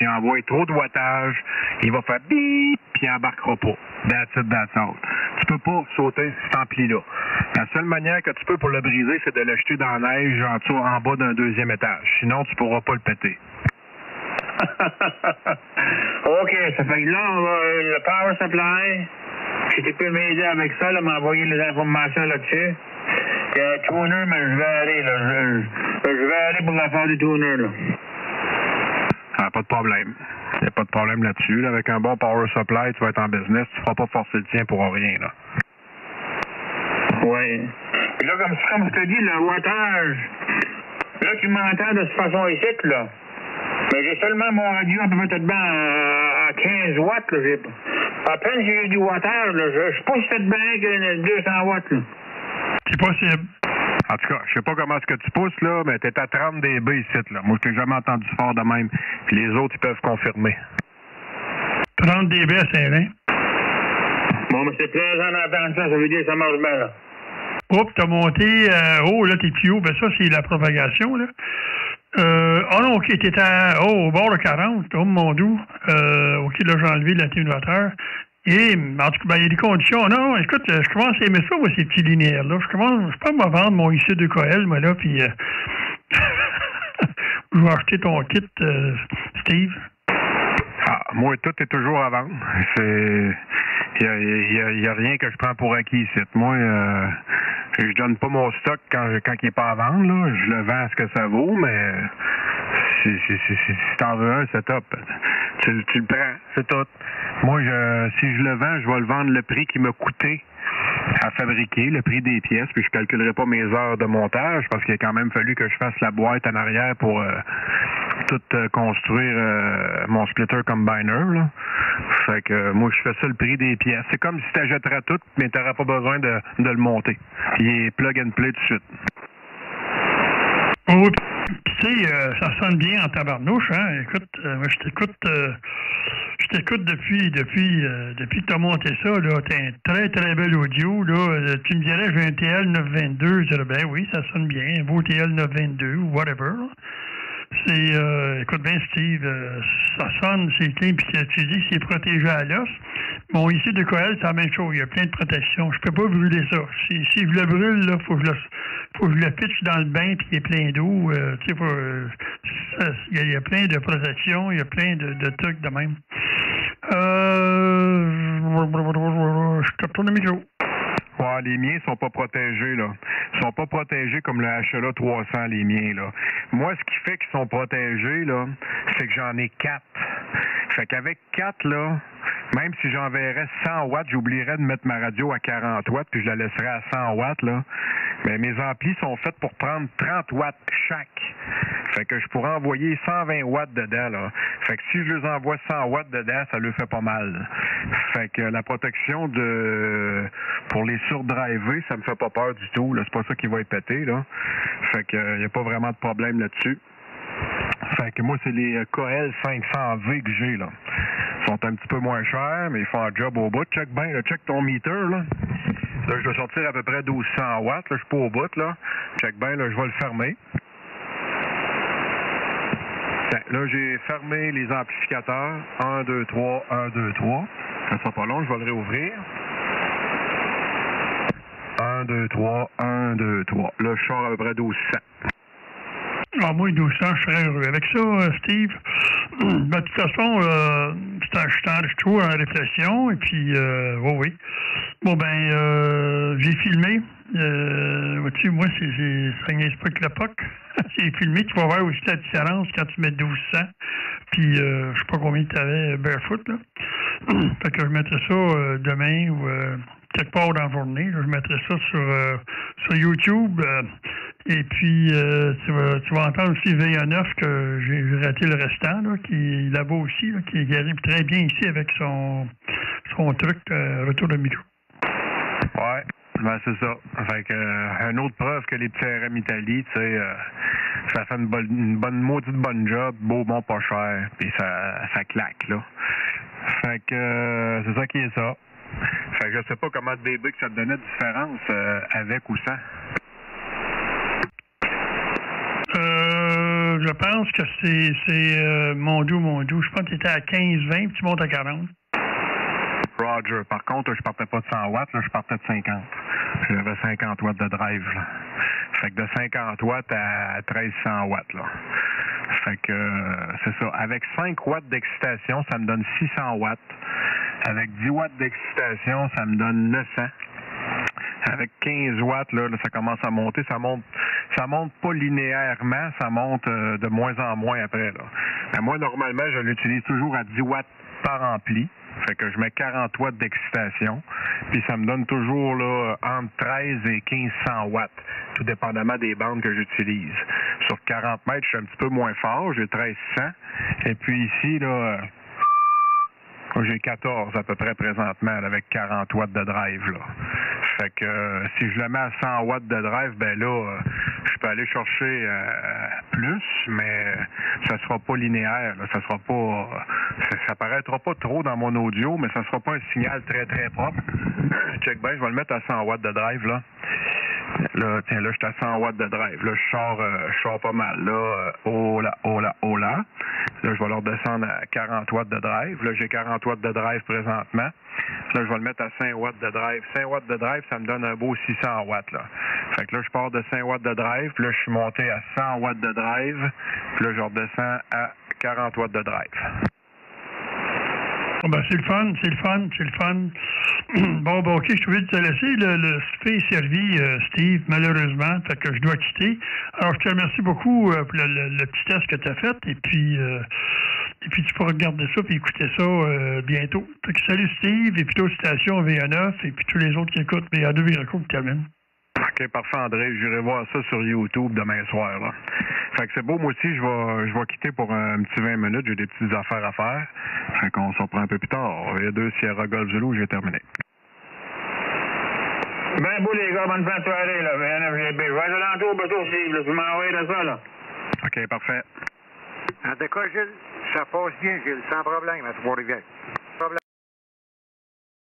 s'il envoie trop de wattage, il va faire bip, puis il embarquera pas. That's it, that's all. Tu peux pas sauter cet ampli-là. La seule manière que tu peux pour le briser, c'est de le jeter dans la neige en bas d'un deuxième étage. Sinon, tu pourras pas le péter. OK, ça fait que là, on va le power supply. Si tu peux m'aider avec ça, là, m'envoyer les informations là-dessus. Tuner, mais je vais aller, là. Je vais aller pour l'affaire du tuner, là. Ah, pas de problème. Il n'y a pas de problème là-dessus. Là. Avec un bon power supply, tu vas être en business. Tu ne feras pas forcer le tien pour rien, là. Oui. Puis là, comme je te dis, le wattage, là, tu m'entends de cette façon ici, là. Mais j'ai seulement mon radio à peu près dedans à 15 watts, là. À peine j'ai du wattage, là. Je pousse cette bague à 200 watts, là. C'est possible. En tout cas, je sais pas comment est-ce que tu pousses, là, mais t'es à 30 dB ici, là. Moi, je t'ai jamais entendu fort de même. Puis les autres, ils peuvent confirmer. 30 dB à Saint-Lin. Bon, mais c'est plaisant d'entendre ça. Ça veut dire que ça marche bien, là. Oups, t'as monté haut, là, t'es plus haut. Ben ça, c'est la propagation, là. Oh non, OK, t'es au bord de 40. Oh, mon doux. OK, là, j'ai enlevé l'atténuateur. Et, en tout cas, ben, il y a des conditions. Non, écoute, je commence à aimer ça, moi, ces petits linéaires-là. Je peux me vendre mon IC de Coel, moi, là, puis je vais acheter ton kit, Steve. Ah, moi, tout est toujours à vendre. Il y a rien que je prends pour acquis ici. Moi, je donne pas mon stock quand il est pas à vendre, là. Je le vends à ce que ça vaut, mais si t'en veux un, c'est top. Tu le prends, c'est tout. Moi, si je le vends, je vais le vendre le prix qui m'a coûté à fabriquer, le prix des pièces, puis je calculerai pas mes heures de montage parce qu'il a quand même fallu que je fasse la boîte en arrière pour tout construire mon splitter combiner, là. Fait que moi, je fais ça le prix des pièces. C'est comme si tu achèterais tout, mais tu n'auras pas besoin de le monter. Il est plug and play tout de suite. Oui, tu sais, ça sonne bien en tabarnouche, hein. Écoute, moi, je t'écoute depuis que tu as monté ça, là. T'as un très, très bel audio, là. Tu me dirais, j'ai un TL 922. Je dirais, ben oui, ça sonne bien. Un beau TL 922 ou whatever, là. Écoute bien, Steve, ça sonne, c'est clean, puis tu dis que c'est protégé à l'os. Bon, ici, de Coel, c'est la même chose. Il y a plein de protections. Je peux pas brûler ça. Si je le brûle, là, faut que je le pitche dans le bain, puis il est plein d'eau. Tu sais, il y a plein de protections, il y a plein de trucs de même. Je te retourne le micro. Ouais, les miens sont pas protégés, là. Ils sont pas protégés comme le HLA 300, les miens, là. Moi, ce qui fait qu'ils sont protégés, là, c'est que j'en ai 4. Fait qu'avec 4, là, même si j'enverrais 100 watts, j'oublierais de mettre ma radio à 40 watts, puis je la laisserais à 100 watts, là. Mais mes amplis sont faits pour prendre 30 watts chaque. Fait que je pourrais envoyer 120 watts dedans, là. Fait que si je les envoie 100 watts dedans, ça leur fait pas mal. Fait que la protection pour les surdrivés, ça me fait pas peur du tout, là. C'est pas ça qui va être pété, là. Fait que y a pas vraiment de problème là-dessus. Fait que moi, c'est les Coel 500V que j'ai, là. Ils sont un petit peu moins chers, mais ils font un job au bout. Check bien, check ton meter, là. Là, je dois sortir à peu près 1200 watts. Là, je suis pas au bout, là. Check bien, là, je vais le fermer. Là, j'ai fermé les amplificateurs. 1, 2, 3, 1, 2, 3. Ça sera pas long, je vais le réouvrir. 1, 2, 3, 1, 2, 3. Là, je sors à peu près 1200. Ah, moi, 1200, je serais heureux. Avec ça, Steve, ben, de toute façon, je suis toujours en réflexion, et puis, oui. Bon, ben, j'ai filmé. Vois-tu, moi, ça niaise pas que le POC. J'ai filmé, tu vas voir aussi la différence quand tu mets 1200. Puis, je sais pas combien tu avais barefoot, là. Fait que je mettrai ça demain ou quelque part dans la journée. Là, je mettrai ça sur YouTube. Et puis, tu vas entendre aussi VA9 que j'ai raté le restant, là, qui est là-bas aussi, là, qui arrive très bien ici avec son truc retour de micro. Ouais, ben c'est ça. Fait que, une autre preuve que les petits RM Italie, tu sais, ça fait une bonne maudite bonne job, beau, bon, pas cher, puis ça claque, là. Fait que, c'est ça qui est ça. Fait que je sais pas comment de dB que ça te donnait de différence avec ou sans. je pense que c'est Mondou. Je pense que tu étais à 15-20 puis tu montes à 40. Roger. Par contre, je partais pas de 100 watts, là, je partais de 50. J'avais 50 watts de drive, là. Fait que de 50 watts à 1300 watts, là. Fait que, c'est ça. Avec 5 watts d'excitation, ça me donne 600 watts. Avec 10 watts d'excitation, ça me donne 900. Avec 15 watts, là, ça commence à monter. Ça monte pas linéairement, ça monte de moins en moins après, là. Mais moi, normalement, je l'utilise toujours à 10 watts par ampli. Fait que je mets 40 watts d'excitation, puis ça me donne toujours là entre 13 et 1500 watts, tout dépendamment des bandes que j'utilise. Sur 40 mètres, je suis un petit peu moins fort, j'ai 1300, et puis ici, là, j'ai 14 à peu près présentement, là, avec 40 watts de drive, là. Fait que si je le mets à 100 watts de drive, ben là, je peux aller chercher plus, mais ça sera pas linéaire, là. Ça sera pas, ça paraîtra pas trop dans mon audio, mais ça sera pas un signal très très propre. Check bien, je vais le mettre à 100 watts de drive, là. Là, tiens, là, je suis à 100 watts de drive. Là, je sors pas mal. Là, oh là. Là, je vais leur descendre à 40 watts de drive. Là, j'ai 40 watts de drive présentement. Là, je vais le mettre à 5 watts de drive. 5 watts de drive, ça me donne un beau 600 watts, là. Fait que là, je pars de 5 watts de drive. Puis là, je suis monté à 100 watts de drive. Puis là, je redescends à 40 watts de drive. Ben, c'est le fun. Bon, OK, je suis obligé de te laisser. Le souper est servi, Steve, malheureusement, fait que je dois quitter. Alors, je te remercie beaucoup pour le petit test que tu as fait, et puis tu pourras regarder ça et écouter ça bientôt. Fait que salut, Steve, et puis d'autres stations VA9, et puis tous les autres qui écoutent VA2 Viraco qui terminent. OK, parfait, André. J'irai voir ça sur YouTube demain soir, là. Fait que c'est beau, moi aussi, je vais quitter pour un petit 20 minutes. J'ai des petites affaires à faire. Fait qu'on s'en prend un peu plus tard. Il y a 2 Sierra Golf Zulu, j'ai terminé. Ben beau, les gars, bonne fin de soirée, là. VNFGB. Je vais aller l'entour, bateau, Steve, là. Tu m'envoies de ça, là. OK, parfait. En tout cas, Gilles, ça passe bien, Gilles, sans problème à Trois-Rivières.